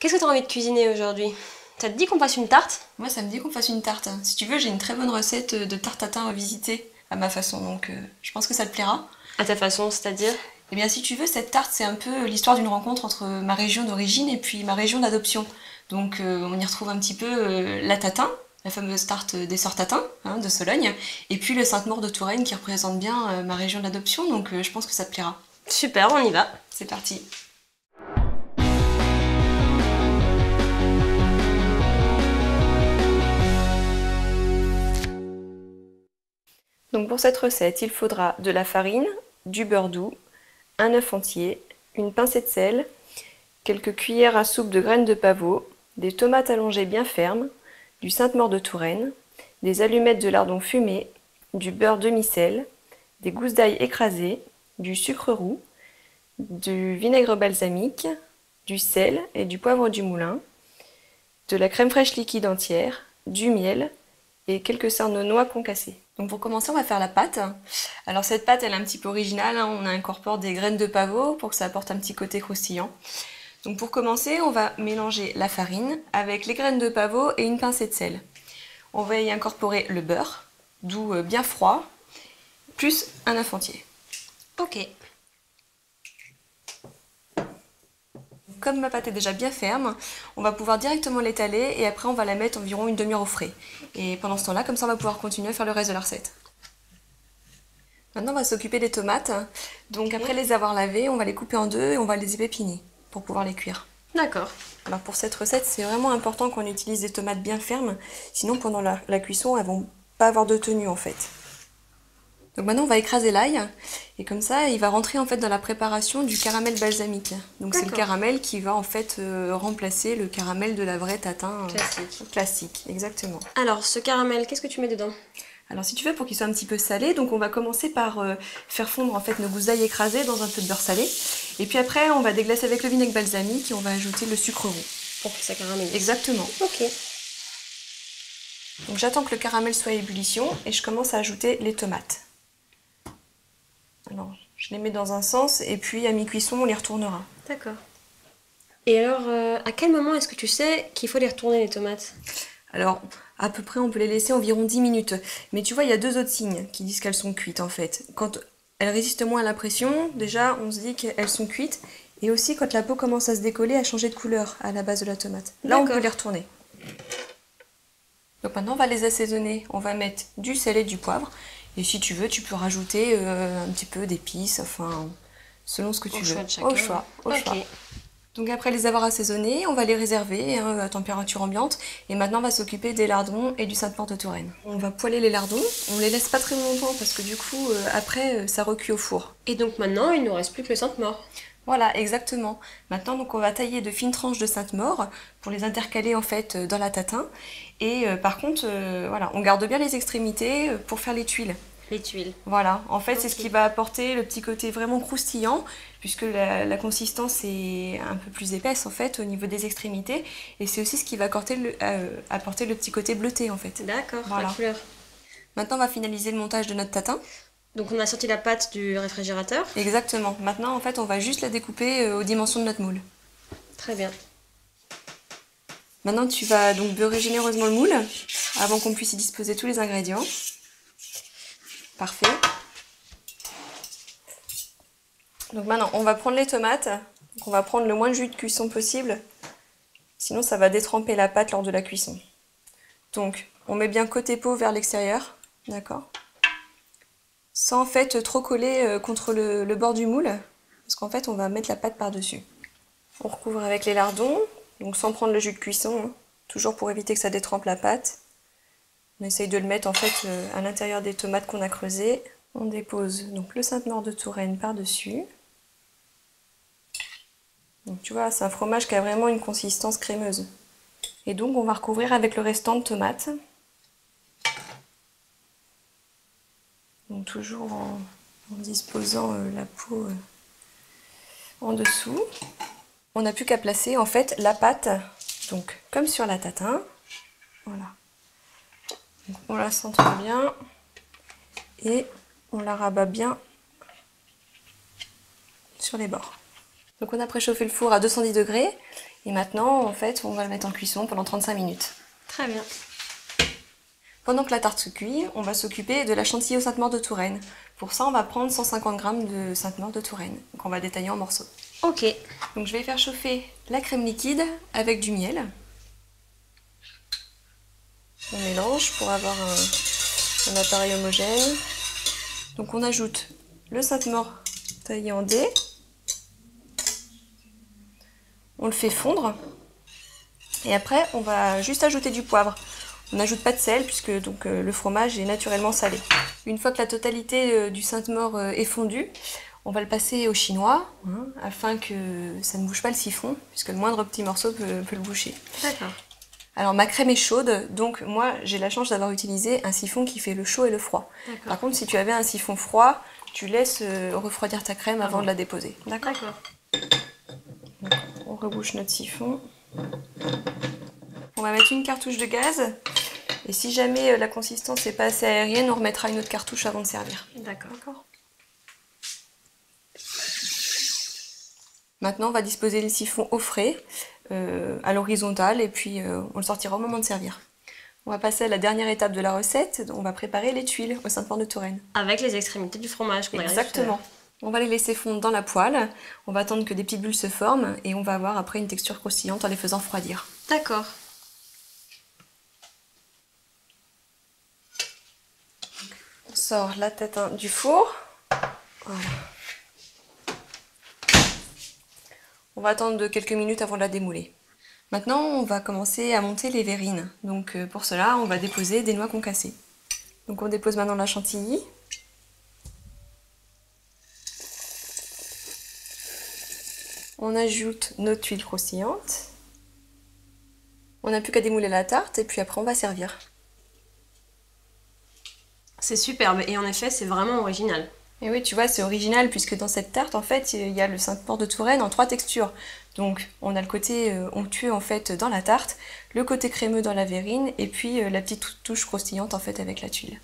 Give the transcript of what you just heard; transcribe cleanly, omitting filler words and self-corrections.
Qu'est-ce que tu as envie de cuisiner aujourd'hui? Ça te dit qu'on fasse une tarte? Moi, ça me dit qu'on fasse une tarte. Si tu veux, j'ai une très bonne recette de tarte tatin revisitée à ma façon, donc je pense que ça te plaira. À ta façon, c'est-à-dire? Eh bien, si tu veux, cette tarte, c'est un peu l'histoire d'une rencontre entre ma région d'origine et puis ma région d'adoption. Donc, on y retrouve un petit peu la tatin, la fameuse tarte des sœurs Tatin, hein, de Sologne, et puis le Sainte-Maure de Touraine qui représente bien ma région d'adoption, donc je pense que ça te plaira. Super, on y va. C'est parti. Donc pour cette recette, il faudra de la farine, du beurre doux, un œuf entier, une pincée de sel, quelques cuillères à soupe de graines de pavot, des tomates allongées bien fermes, du Sainte-Maure de Touraine, des allumettes de lardon fumé, du beurre demi-sel, des gousses d'ail écrasées, du sucre roux, du vinaigre balsamique, du sel et du poivre du moulin, de la crème fraîche liquide entière, du miel et quelques cernes de noix concassées. Donc pour commencer, on va faire la pâte. Alors cette pâte, elle est un petit peu originale, hein. On incorpore des graines de pavot pour que ça apporte un petit côté croustillant. Donc pour commencer, on va mélanger la farine avec les graines de pavot et une pincée de sel. On va y incorporer le beurre, doux bien froid, plus un œuf entier. Ok. Comme ma pâte est déjà bien ferme, on va pouvoir directement l'étaler et après on va la mettre environ une demi-heure au frais. Et pendant ce temps-là, comme ça on va pouvoir continuer à faire le reste de la recette. Maintenant on va s'occuper des tomates. Donc après les avoir lavées, on va les couper en deux et on va les épépiner pour pouvoir les cuire. D'accord. Alors pour cette recette, c'est vraiment important qu'on utilise des tomates bien fermes, sinon pendant la cuisson, elles vont pas avoir de tenue en fait. Donc maintenant on va écraser l'ail et comme ça il va rentrer en fait dans la préparation du caramel balsamique. Donc c'est le caramel qui va en fait remplacer le caramel de la vraie tatin classique. Exactement. Alors, ce caramel, qu'est-ce que tu mets dedans? Alors si tu veux, pour qu'il soit un petit peu salé, donc on va commencer par faire fondre en fait nos gousses d'ail écrasées dans un peu de beurre salé. Et puis après on va déglacer avec le vinaigre balsamique et on va ajouter le sucre roux. Pour que ça caramélise. Exactement. Ok. Donc j'attends que le caramel soit à ébullition et je commence à ajouter les tomates. Alors, je les mets dans un sens et puis à mi-cuisson, on les retournera. D'accord. Et alors, à quel moment est-ce que tu sais qu'il faut les retourner les tomates? Alors, à peu près, on peut les laisser environ 10 minutes. Mais tu vois, il y a deux autres signes qui disent qu'elles sont cuites en fait. Quand elles résistent moins à la pression, déjà, on se dit qu'elles sont cuites. Et aussi, quand la peau commence à se décoller, à changer de couleur à la base de la tomate. Là, on peut les retourner. Donc maintenant, on va les assaisonner. On va mettre du sel et du poivre. Et si tu veux, tu peux rajouter un petit peu d'épices, enfin, selon ce que tu veux. Au choix. Donc après les avoir assaisonnés, on va les réserver à température ambiante. Et maintenant, on va s'occuper des lardons et du Sainte-Maure de Touraine. On va poêler les lardons. On les laisse pas très longtemps parce que du coup, après, ça recuit au four. Et donc maintenant, il ne nous reste plus que le Sainte-Maure. Voilà, exactement. Maintenant, donc, on va tailler de fines tranches de Sainte-Maure pour les intercaler en fait dans la tatin. Et par contre, voilà, on garde bien les extrémités pour faire les tuiles. Les tuiles. Voilà, en fait, c'est ce qui va apporter le petit côté vraiment croustillant, puisque la consistance est un peu plus épaisse en fait au niveau des extrémités. Et c'est aussi ce qui va apporter le petit côté bleuté en fait. D'accord, voilà. la couleur. Maintenant, on va finaliser le montage de notre tatin. Donc on a sorti la pâte du réfrigérateur. Exactement. Maintenant, en fait, on va juste la découper aux dimensions de notre moule. Très bien. Maintenant, tu vas donc beurrer généreusement le moule avant qu'on puisse y disposer tous les ingrédients. Parfait. Donc maintenant, on va prendre les tomates. Donc on va prendre le moins de jus de cuisson possible. Sinon, ça va détremper la pâte lors de la cuisson. Donc, on met bien côté peau vers l'extérieur. D'accord ? Sans en fait trop coller contre le bord du moule. Parce qu'en fait, on va mettre la pâte par-dessus. On recouvre avec les lardons. Donc sans prendre le jus de cuisson. Toujours pour éviter que ça détrempe la pâte. On essaye de le mettre en fait à l'intérieur des tomates qu'on a creusées. On dépose donc le Sainte-Maure de Touraine par-dessus. Donc tu vois, c'est un fromage qui a vraiment une consistance crémeuse. Et donc on va recouvrir avec le restant de tomates. Donc toujours en disposant la peau en dessous. On n'a plus qu'à placer en fait la pâte, donc comme sur la tatin. Voilà. Donc, on la centre bien et on la rabat bien sur les bords. Donc on a préchauffé le four à 210 degrés Et maintenant, en fait, on va le mettre en cuisson pendant 35 minutes. Très bien. Pendant que la tarte se cuit, on va s'occuper de la chantilly au Sainte-Maure de Touraine. Pour ça, on va prendre 150 g de Sainte-Maure de Touraine, qu'on va détailler en morceaux. Ok. Donc je vais faire chauffer la crème liquide avec du miel. On mélange pour avoir un appareil homogène. Donc on ajoute le Sainte-Maure taillé en dés. On le fait fondre. Et après, on va juste ajouter du poivre. On n'ajoute pas de sel puisque donc, le fromage est naturellement salé. Une fois que la totalité du Sainte-Maure est fondue, on va le passer au chinois afin que ça ne bouge pas le siphon puisque le moindre petit morceau peut le boucher. D'accord. Alors ma crème est chaude, donc moi j'ai la chance d'avoir utilisé un siphon qui fait le chaud et le froid. Par contre, si tu avais un siphon froid, tu laisses refroidir ta crème avant de la déposer. D'accord. On rebouche notre siphon. On va mettre une cartouche de gaz. Et si jamais la consistance n'est pas assez aérienne, on remettra une autre cartouche avant de servir. D'accord. Maintenant, on va disposer le siphon au frais, à l'horizontale, et puis on le sortira au moment de servir. On va passer à la dernière étape de la recette. On va préparer les tuiles au Sainte-Maure de Touraine. Avec les extrémités du fromage qu'on a regardé tout à Exactement. l'heure. On va les laisser fondre dans la poêle. On va attendre que des petites bulles se forment et on va avoir après une texture croustillante en les faisant refroidir. D'accord. On sort la tête du four. Voilà. On va attendre quelques minutes avant de la démouler. Maintenant, on va commencer à monter les verrines. Donc pour cela, on va déposer des noix concassées. Donc on dépose maintenant la chantilly. On ajoute nos tuiles croustillantes. On n'a plus qu'à démouler la tarte et puis après on va servir. C'est superbe et en effet, c'est vraiment original. Et oui, tu vois, c'est original puisque dans cette tarte, en fait, il y a le Sainte-Maure de Touraine en 3 textures. Donc, on a le côté onctueux, en fait, dans la tarte, le côté crémeux dans la verrine, et puis la petite touche croustillante, en fait, avec la tuile.